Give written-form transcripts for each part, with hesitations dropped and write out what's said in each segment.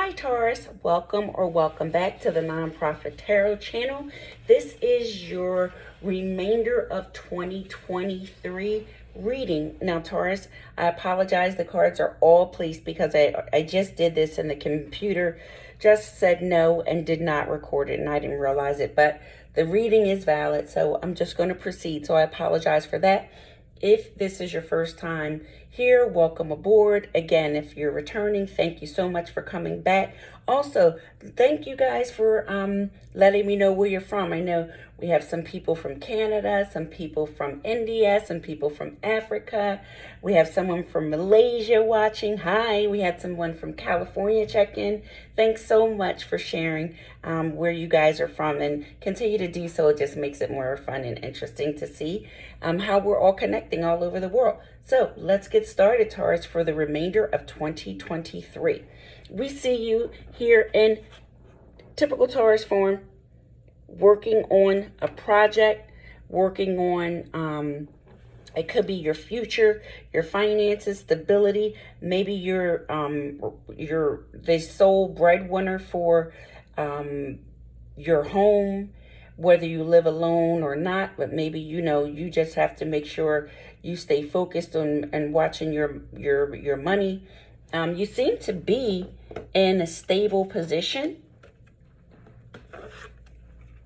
Hi Taurus, welcome or welcome back to the Nonprofit Tarot channel. This is your remainder of 2023 reading. Now Taurus, I apologize, the cards are all placed because I just did this and the computer just said no and did not record it and I didn't realize it, but the reading is valid, so I'm just going to proceed. So I apologize for that. If this is your first time here, welcome aboard. Again, if you're returning, thank you so much for coming back. Also, thank you guys for letting me know where you're from. I know we have some people from Canada, some people from India, some people from Africa. We have someone from Malaysia watching. Hi, we had someone from California check in. Thanks so much for sharing where you guys are from, and continue to do so. It just makes it more fun and interesting to see how we're all connecting all over the world. So let's get started, Taurus, for the remainder of 2023. We see you here in typical Taurus form, working on a project, working on, it could be your future, your finances, stability. Maybe you're the sole breadwinner for your home, whether you live alone or not, but maybe, you just have to make sure you stay focused on and watching your money. You seem to be in a stable position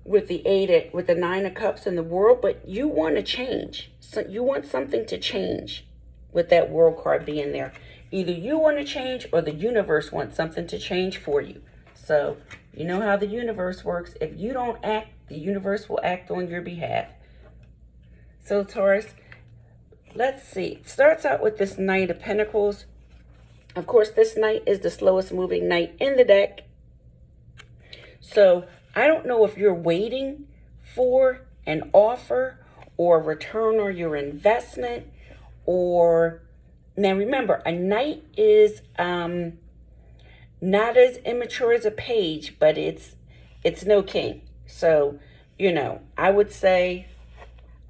with the Nine of Cups in the World, but you want to change. So you want something to change with that World card being there. Either you want to change or the universe wants something to change for you. So you know how the universe works. If you don't act, the universe will act on your behalf. So Taurus, let's see. It starts out with this Knight of Pentacles. Of course, this Knight is the slowest moving Knight in the deck. So I don't know if you're waiting for an offer or a return on your investment, or now remember, a Knight is not as immature as a Page, but it's no king. So, I would say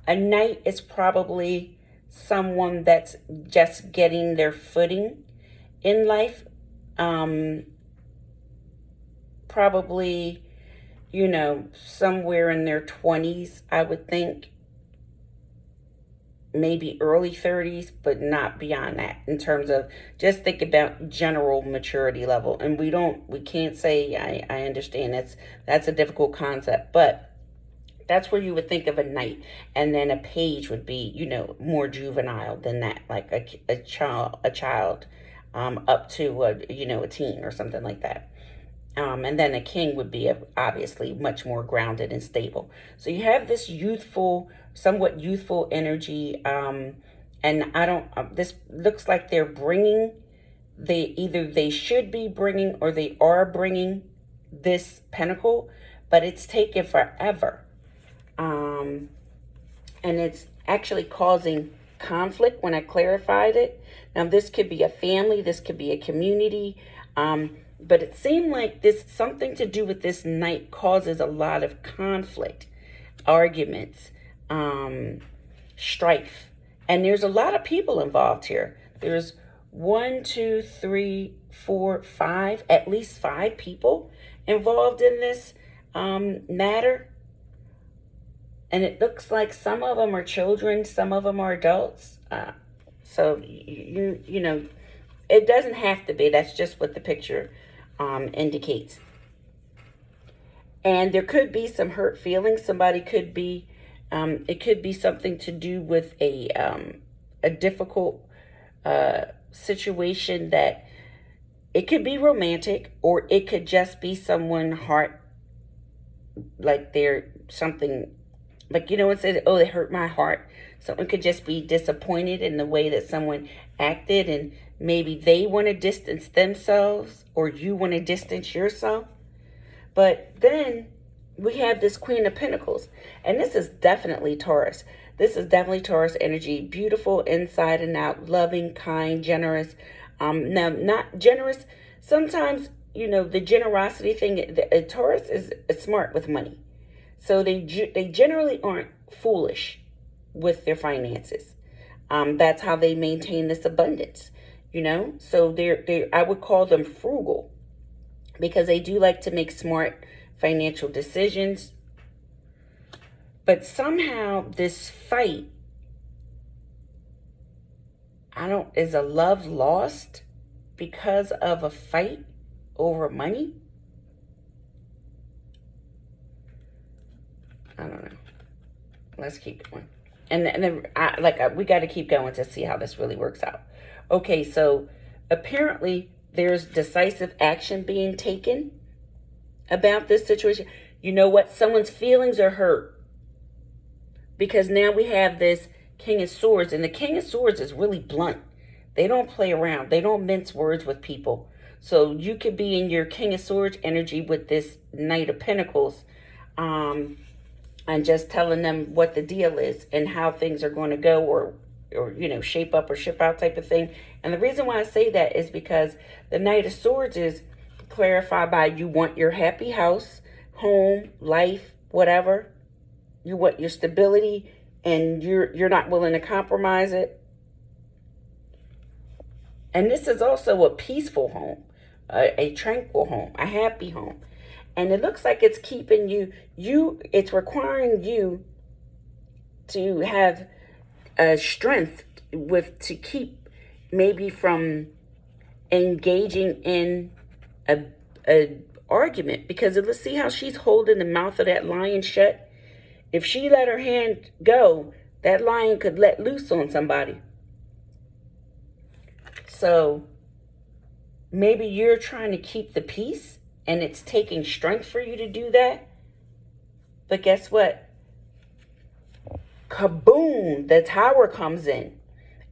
a Knight is probably someone that's just getting their footing in life. Probably, somewhere in their 20s, I would think. Maybe early 30s, but not beyond that, in terms of, just think about general maturity level. And we can't say, I understand that's a difficult concept, but that's where you would think of a Knight. And then a Page would be, more juvenile than that, like a child up to a teen or something like that. And then a king would be obviously much more grounded and stable. So you have this somewhat youthful energy. And this looks like they're bringing, either they should be bringing or they are bringing this pentacle, but it's taken forever. And it's actually causing conflict when I clarified it. Now, this could be a family, this could be a community, but it seemed like something to do with this Knight causes a lot of conflict, arguments, strife. And there's a lot of people involved here. There's 1, 2, 3, 4, 5, at least 5 people involved in this matter. And it looks like some of them are children, some of them are adults. So, it doesn't have to be. That's just what the picture indicates. And there could be some hurt feelings. Somebody could be, it could be something to do with a difficult situation, that it could be romantic, or it could just be someone like they're something, like, it says, oh, it hurt my heart. Someone could just be disappointed in the way that someone acted, and maybe they want to distance themselves, or you want to distance yourself. But then we have this Queen of Pentacles, and this is definitely Taurus. This is definitely Taurus energy. Beautiful inside and out, loving, kind, generous. Now, not generous. Sometimes, the generosity thing, Taurus is smart with money. So they generally aren't foolish with their finances. That's how they maintain this abundance, So I would call them frugal. because they do like to make smart financial decisions. But somehow this fight, is a love lost because of a fight over money? I don't know. Let's keep going. We got to keep going to see how this really works out. Okay, so apparently there's decisive action being taken about this situation. You know what? Someone's feelings are hurt because now we have this King of Swords, and the King of Swords is really blunt. They don't play around. They don't mince words with people. So you could be in your King of Swords energy with this Knight of Pentacles, and just telling them what the deal is and how things are going to go, or shape up or ship out type of thing. And the reason why I say that is because the Knight of Swords is clarified by you want your happy house, home, life, whatever. You want your stability, and you're not willing to compromise it. And this is also a peaceful home, a tranquil home, a happy home. And it looks like it's keeping it's requiring you to have strength to keep maybe from engaging in a argument. Because let's see how she's holding the mouth of that lion shut. If she let her hand go, that lion could let loose on somebody. So maybe you're trying to keep the peace, and it's taking strength for you to do that. But guess what? Kaboom! The Tower comes in.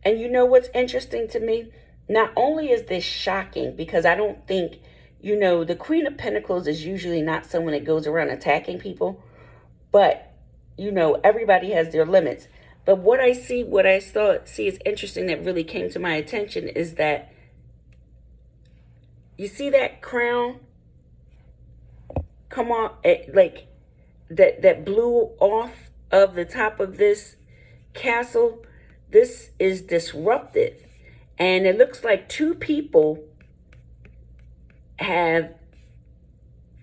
And you know what's interesting to me? Not only is this shocking, because I don't think, the Queen of Pentacles is usually not someone that goes around attacking people. But, everybody has their limits. But what I see is interesting that really came to my attention is that, you see that crown come on, like that blew off of the top of this castle? This is disruptive. And it looks like two people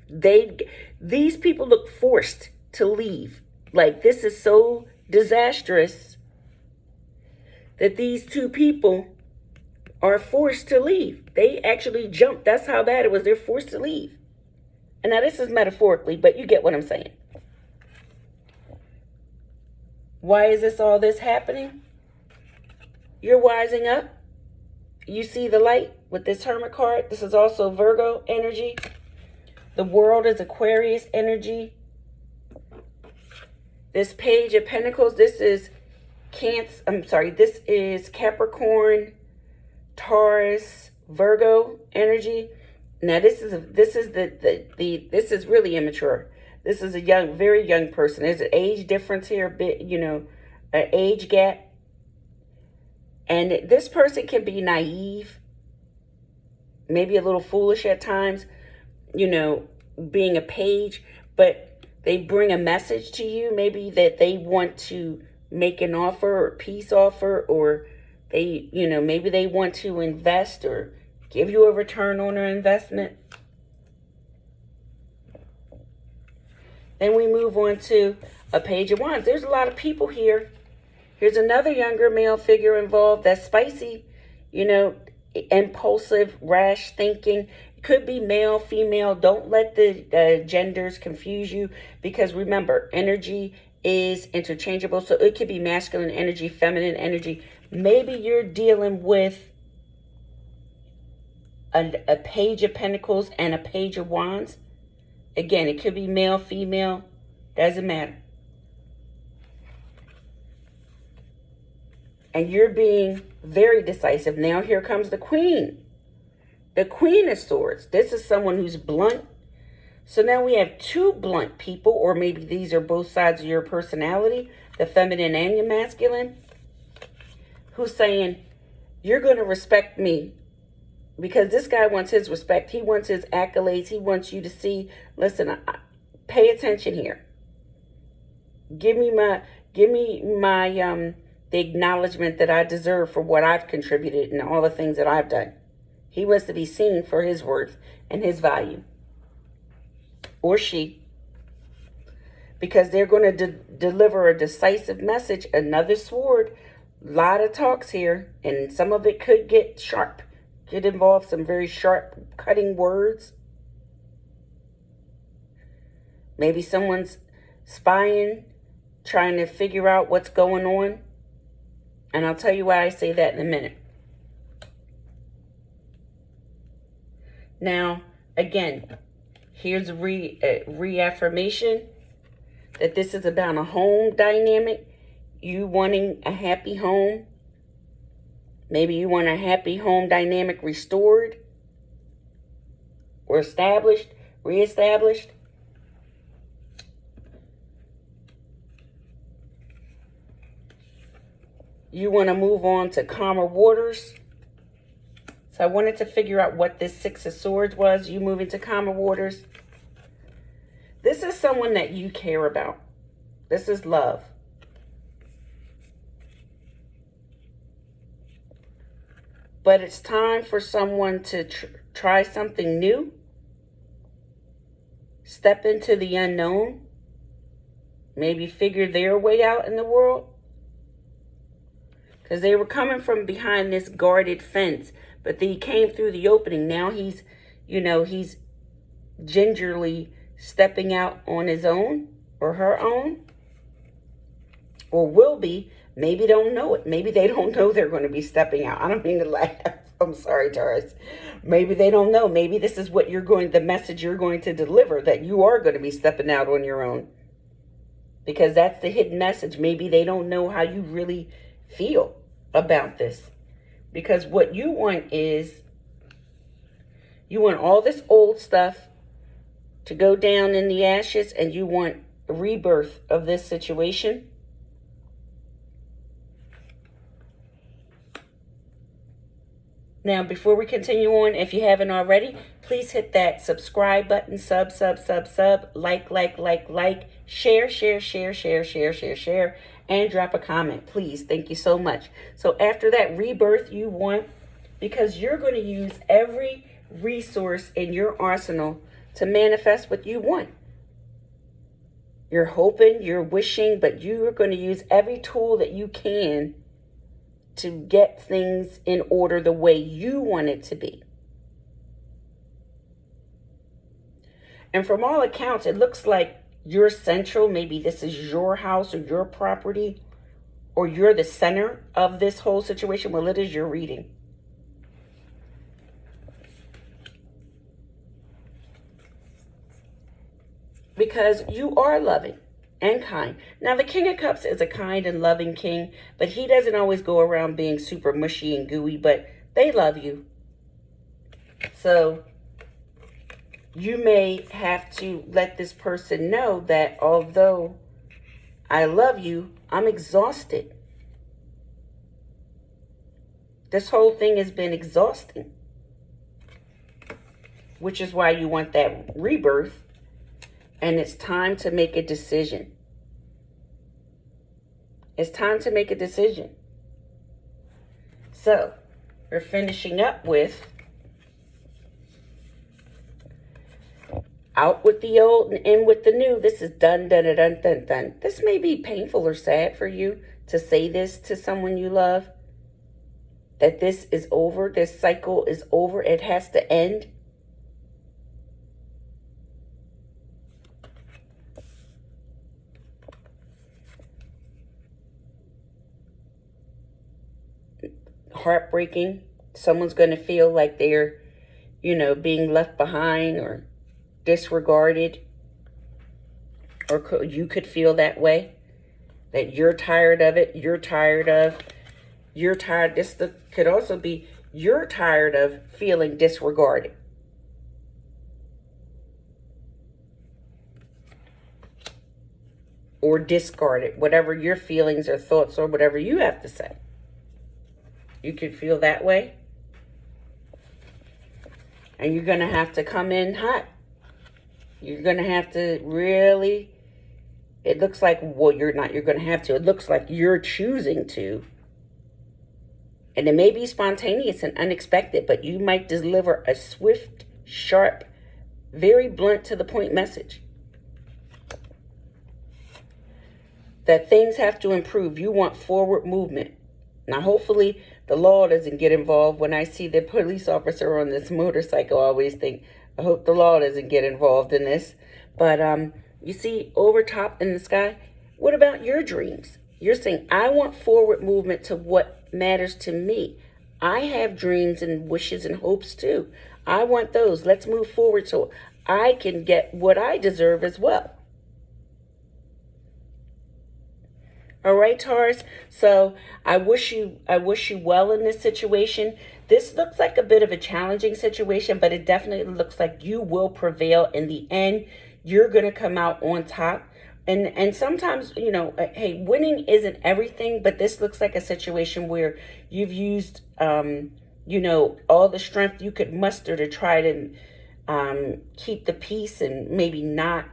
these people look forced to leave. Like, this is so disastrous that these two people are forced to leave. They actually jumped. That's how bad it was. They're forced to leave. And now this is metaphorically, but you get what I'm saying. Why is all this happening? You're wising up. You see the light with this Hermit card. This is also Virgo energy. The World is Aquarius energy. This Page of Pentacles, this is this is Capricorn, Taurus, Virgo energy. Now this is really immature. This is a very young person. There's an age difference here, a bit, an age gap. And this person can be naive, maybe a little foolish at times, being a page, but they bring a message to you, maybe that they want to make an offer or peace offer, or maybe they want to invest or give you a return on their investment. Then we move on to a Page of Wands. There's a lot of people here. Here's another younger male figure involved that's spicy, impulsive, rash thinking. It could be male, female. Don't let the genders confuse you, because remember, energy is interchangeable. So it could be masculine energy, feminine energy. Maybe you're dealing with a Page of Pentacles and a Page of Wands. Again, it could be male, female. Doesn't matter. And you're being very decisive. Now here comes the Queen. The Queen of Swords. This is someone who's blunt. So now we have two blunt people, or maybe these are both sides of your personality, the feminine and the masculine, who's saying, you're going to respect me. Because this guy wants his respect. He wants his accolades. He wants you to see, listen, pay attention here. Give me the acknowledgement that I deserve for what I've contributed and all the things that I've done. He wants to be seen for his worth and his value. or she, because they're going to deliver a decisive message. Another sword. A lot of talks here, and some of it could get sharp. Could involve some very sharp, cutting words. Maybe someone's spying, trying to figure out what's going on. And I'll tell you why I say that in a minute. Now, again, here's a reaffirmation that this is about a home dynamic. You wanting a happy home. Maybe you want a happy home dynamic restored or established, reestablished. You want to move on to calmer waters. So I wanted to figure out what this Six of Swords was. You moving to calmer waters. This is someone that you care about. This is love. But it's time for someone to try something new. Step into the unknown. Maybe figure their way out in the world. Because they were coming from behind this guarded fence. But he came through the opening. Now he's, he's gingerly stepping out on his own or her own. Or will be. Maybe don't know it. Maybe they don't know they're going to be stepping out. I don't mean to laugh. I'm sorry, Taurus. Maybe they don't know. Maybe this is what the message you're going to deliver, that you are going to be stepping out on your own. Because that's the hidden message. Maybe they don't know how you really feel about this. Because what you want is, you want all this old stuff to go down in the ashes, and you want a rebirth of this situation. Now, before we continue on, if you haven't already, please hit that subscribe button, sub, like, share, and drop a comment, please. Thank you so much. So after that rebirth you want, because you're going to use every resource in your arsenal to manifest what you want. You're hoping, you're wishing, but you're going to use every tool that you can to get things in order the way you want it to be. And from all accounts, it looks like you're central. Maybe this is your house or your property, or you're the center of this whole situation. Well, it is your reading. Because you are loving and kind. Now, the King of Cups is a kind and loving king, but he doesn't always go around being super mushy and gooey, but they love you. So you may have to let this person know that although I love you, I'm exhausted. This whole thing has been exhausting, which is why you want that rebirth. And it's time to make a decision. It's time to make a decision. So, we're finishing up with out with the old and in with the new. This is done. This may be painful or sad for you to say this to someone you love. That this is over. This cycle is over. It has to end. Heartbreaking. Someone's going to feel like they're, being left behind or disregarded. Or you could feel that way. That you're tired of it. You're tired. This could also be you're tired of feeling disregarded. Or discarded. Whatever your feelings or thoughts or whatever you have to say. You could feel that way. And you're going to have to come in hot. You're going to have to really, it looks like, well, you're going to have to. It looks like you're choosing to. And it may be spontaneous and unexpected, but you might deliver a swift, sharp Very blunt to the point message. That things have to improve. You want forward movement. Now, hopefully, the law doesn't get involved. When I see the police officer on this motorcycle, I always think, I hope the law doesn't get involved in this. But you see, over top in the sky, what about your dreams? You're saying, I want forward movement to what matters to me. I have dreams and wishes and hopes too. I want those. Let's move forward so I can get what I deserve as well. All right, Taurus. So I wish you well in this situation. This looks like a bit of a challenging situation, but it definitely looks like you will prevail in the end. You're going to come out on top. And sometimes, you know, hey, winning isn't everything, but this looks like a situation where you've used, you know, all the strength you could muster to try to keep the peace and maybe not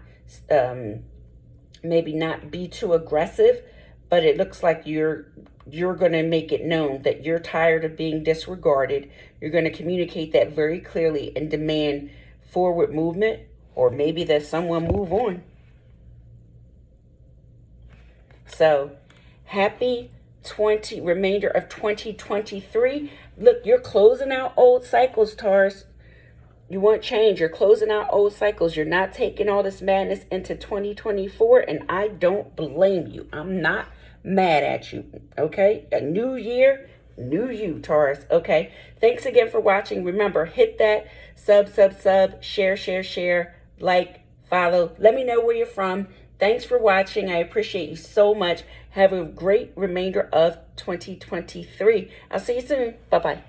be too aggressive. But it looks like you're going to make it known that you're tired of being disregarded. You're going to communicate that very clearly and demand forward movement, or maybe that someone move on. So, happy remainder of 2023. Look, you're closing out old cycles, Taurus. You want change. You're closing out old cycles. You're not taking all this madness into 2024, and I don't blame you. I'm not mad at you, okay? A new year, new you, Taurus, okay? Thanks again for watching. Remember, hit that sub, share, like, follow. Let me know where you're from. Thanks for watching. I appreciate you so much. Have a great remainder of 2023. I'll see you soon. Bye-bye.